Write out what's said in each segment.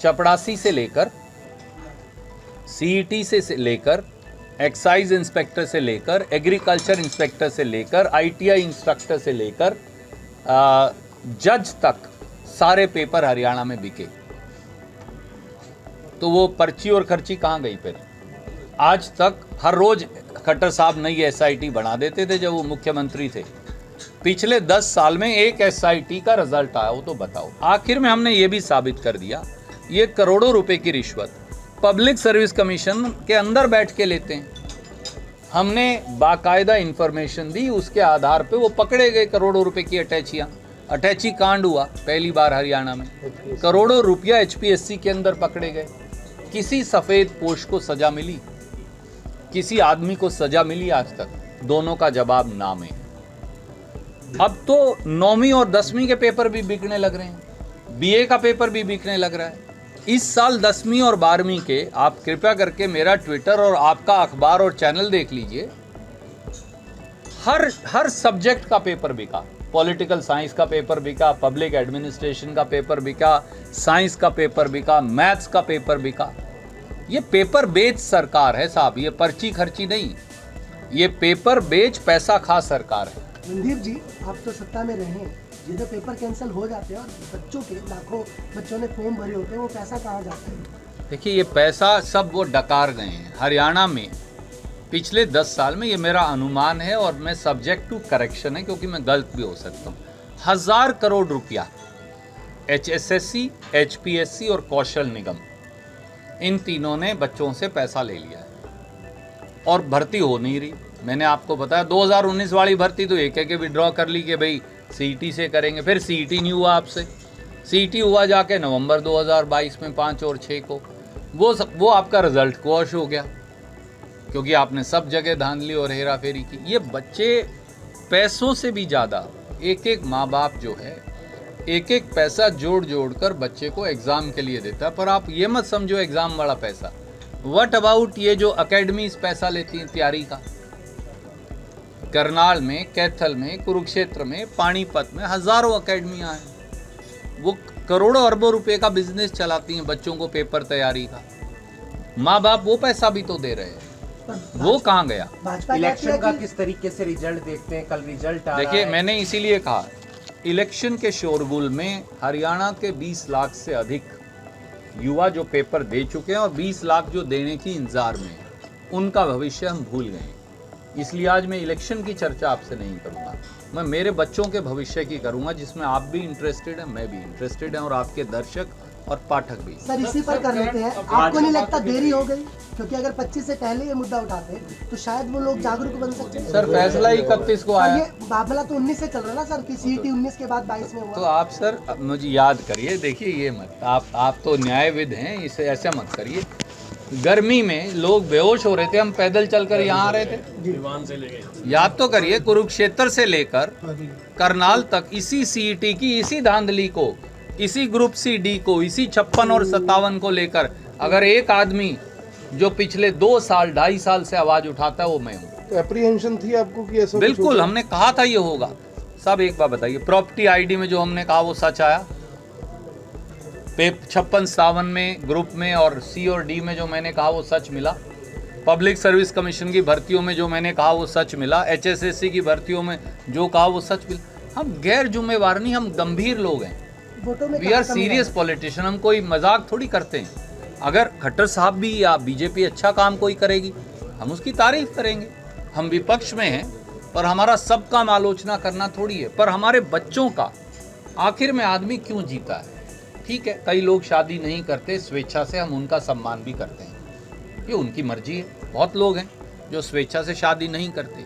चपड़ासी से लेकर सीईटी से लेकर एक्साइज इंस्पेक्टर से लेकर एग्रीकल्चर इंस्पेक्टर से लेकर आईटीआई इंस्ट्रक्टर से लेकर जज तक सारे पेपर हरियाणा में बिके। तो वो पर्ची और खर्ची कहाँ गई फिर? आज तक हर रोज खट्टर साहब नई एसआईटी बना देते थे जब वो मुख्यमंत्री थे। पिछले 10 साल में एक एसआईटी का रिजल्ट आया हो तो बताओ। आखिर में हमने ये भी साबित कर दिया, ये करोड़ों रुपए की रिश्वत पब्लिक सर्विस कमीशन के अंदर बैठ के लेते हैं। हमने बाकायदा इंफॉर्मेशन दी, उसके आधार पे वो पकड़े गए। करोड़ों रुपए की अटैची कांड हुआ पहली बार हरियाणा में। करोड़ों रुपया एचपीएससी के अंदर पकड़े गए। किसी सफेद पोश को सजा मिली? किसी आदमी को सजा मिली आज तक? दोनों का जवाब ना में। अब तो 9वीं और 10वीं के पेपर भी बिकने लग रहे हैं, बीए का पेपर भी बिकने लग रहा है। इस साल 10वीं और 12वीं के आप कृपया करके मेरा ट्विटर और आपका अखबार और चैनल देख लीजिए, हर सब्जेक्ट का पेपर बिका। पॉलिटिकल साइंस का पेपर बिका, पब्लिक एडमिनिस्ट्रेशन का पेपर बिका, साइंस का पेपर बिका, मैथ्स का पेपर बिका। ये पेपर बेच सरकार है साहब, ये पर्ची खर्ची नहीं, ये पेपर बेच पैसा खा सरकार है। रणधीर जी, आप तो सत्ता में रहे, ये जो पेपर कैंसिल हो जाते हैं और बच्चों के लाखों बच्चों ने फॉर्म भरे होते हैं, वो पैसा कहाँ जाता है? देखिए, ये पैसा सब वो डकार गए हैं हरियाणा में पिछले 10 साल में। ये मेरा अनुमान है और मैं सब्जेक्ट टू करेक्शन है क्योंकि मैं गलत भी हो सकता हूँ। 1000 करोड़ रुपया एचएसएससी, एचपीएससी और कौशल निगम, इन तीनों ने बच्चों से पैसा ले लिया है और भर्ती हो नहीं रही। मैंने आपको बताया 2019 वाली भर्ती तो एक विड्रॉ कर ली कि भाई सीईटी से करेंगे। फिर सीईटी नहीं हुआ आपसे, सीईटी हुआ जाके नवंबर 2022 में 5 और 6 को। वो आपका रिजल्ट क्वॉश हो गया क्योंकि आपने सब जगह धांधली और हेरा फेरी की। ये बच्चे पैसों से भी ज़्यादा, एक माँ बाप जो है एक पैसा जोड़ कर बच्चे को एग्ज़ाम के लिए देता है। पर आप ये मत समझो एग्ज़ाम वाला पैसा। व्हाट अबाउट ये जो अकेडमीज पैसा लेती हैं तैयारी का? करनाल में, कैथल में, कुरुक्षेत्र में, पानीपत में हज़ारों अकेडमियाँ हैं। वो करोड़ों अरबों रुपए का बिजनेस चलाती हैं बच्चों को पेपर तैयारी का। माँ बाप वो पैसा भी तो दे रहे हैं, वो कहाँ गया? इलेक्शन का किस तरीके से रिजल्ट देखते हैं? कल रिजल्ट आ रहा है। देखिए, मैंने इसीलिए कहा इलेक्शन के शोरगुल में हरियाणा के 20 लाख से अधिक युवा जो पेपर दे चुके हैं और 20 लाख जो देने की इंतजार में, उनका भविष्य हम भूल गए। इसलिए आज मैं इलेक्शन की चर्चा आपसे नहीं करूंगा, मैं मेरे बच्चों के भविष्य की करूंगा, जिसमें आप भी इंटरेस्टेड हैं, मैं भी इंटरेस्टेड हैं और आपके दर्शक और पाठक भी। सर, इसी पर कर लेते हैं। आपको नहीं लगता देरी हो गई? क्योंकि अगर 25 से पहले ये मुद्दा उठाते तो शायद वो लोग जागरूक बन सकते हैं। सर, फैसला 31 को आया। ये मामला तो 19 से चल रहा है ना सर, कि सीईटी 19 के बाद 22 में हुआ। तो आप सर मुझे याद करिए, देखिए ये मत, आप तो न्यायविद हैं, इसे ऐसे मत करिए। गर्मी में लोग बेहोश हो रहे थे, हम पैदल चलकर यहाँ आ रहे थे। याद तो करिए, कुरुक्षेत्र से लेकर करनाल तक इसी सीईटी की, इसी धांधली को, इसी ग्रुप सी डी को, इसी 56 और 57 को लेकर अगर एक आदमी जो पिछले 2 साल 2.5 साल से आवाज उठाता है वो मैं हूँ। तो एप्रीहेंशन थी आपको कि ऐसा? बिल्कुल, हमने कहा था ये होगा। सब एक बार बताइए, प्रॉपर्टी आईडी में जो हमने कहा वो सच आया? 56-57 में ग्रुप में और सी और डी में जो मैंने कहा वो सच मिला? पब्लिक सर्विस कमीशन की भर्तियों में जो मैंने कहा वो सच मिला? एचएसएससी की भर्तियों में जो कहा वो सच मिला? हम गैर जिम्मेवार नहीं, हम गंभीर लोग हैं। वी आर सीरियस पॉलिटिशियन, हम कोई मजाक थोड़ी करते हैं। अगर खट्टर साहब भी या बीजेपी अच्छा काम कोई करेगी, हम उसकी तारीफ करेंगे। हम विपक्ष में हैं, पर हमारा सब काम आलोचना करना थोड़ी है। पर हमारे बच्चों का आखिर में आदमी क्यों जीता है? ठीक है, कई लोग शादी नहीं करते स्वेच्छा से, हम उनका सम्मान भी करते हैं, ये उनकी मर्जी है। बहुत लोग हैं जो स्वेच्छा से शादी नहीं करते,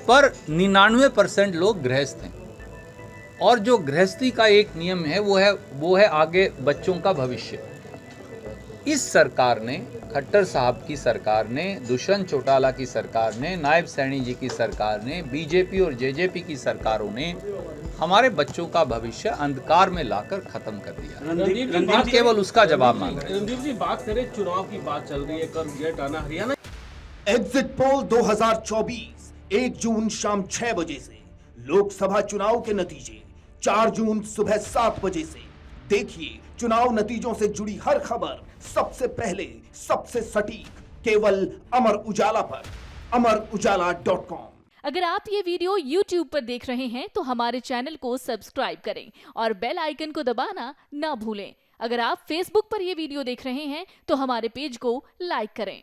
पर 99% लोग गृहस्थ हैं। और जो गृहस्थी का एक नियम है वो है आगे बच्चों का भविष्य। इस सरकार ने, खट्टर साहब की सरकार ने, दुष्यंत चौटाला की सरकार ने, नायब सैनी जी की सरकार ने, बीजेपी और जेजेपी की सरकारों ने हमारे बच्चों का भविष्य अंधकार में लाकर खत्म कर दिया। हम केवल उसका जवाब मांग रहे हैं। रणदीप जी, बात करें चुनाव की, बात चल रही है, कल रिजल्ट आना हरियाणा। एग्जिट पोल 2024 1 जून शाम 6 बजे से, लोकसभा चुनाव के नतीजे 4 जून सुबह 7 बजे से। देखिए चुनाव नतीजों से जुड़ी हर खबर सबसे पहले, सबसे सटीक, केवल अमर उजाला पर, amarujala.com। अगर आप ये वीडियो YouTube पर देख रहे हैं तो हमारे चैनल को सब्सक्राइब करें और बेल आइकन को दबाना ना भूलें। अगर आप Facebook पर ये वीडियो देख रहे हैं तो हमारे पेज को लाइक करें।